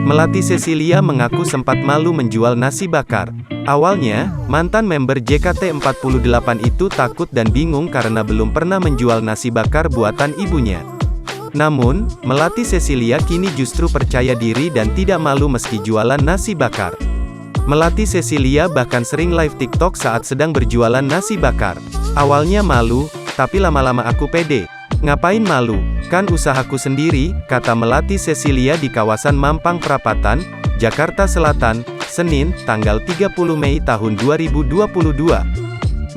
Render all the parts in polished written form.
Melati Cecilia mengaku sempat malu menjual nasi bakar. Awalnya, mantan member JKT48 itu takut dan bingung karena belum pernah menjual nasi bakar buatan ibunya. Namun, Melati Cecilia kini justru percaya diri dan tidak malu meski jualan nasi bakar. Melati Cecilia bahkan sering live TikTok saat sedang berjualan nasi bakar. Awalnya malu, tapi lama-lama aku pede. Ngapain malu? Kan usahaku sendiri, kata Melati Cecilia di kawasan Mampang Perapatan, Jakarta Selatan, Senin, tanggal 30 Mei tahun 2022.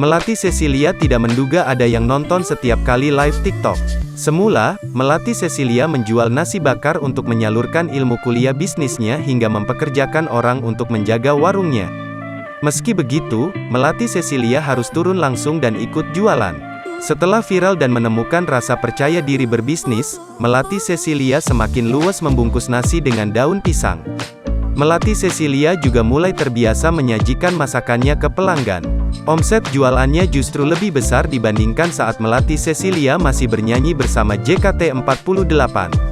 Melati Cecilia tidak menduga ada yang nonton setiap kali live TikTok. Semula, Melati Cecilia menjual nasi bakar untuk menyalurkan ilmu kuliah bisnisnya hingga mempekerjakan orang untuk menjaga warungnya. Meski begitu, Melati Cecilia harus turun langsung dan ikut jualan. Setelah viral dan menemukan rasa percaya diri berbisnis, Melati Cecilia semakin luas membungkus nasi dengan daun pisang. Melati Cecilia juga mulai terbiasa menyajikan masakannya ke pelanggan. Omset jualannya justru lebih besar dibandingkan saat Melati Cecilia masih bernyanyi bersama JKT48.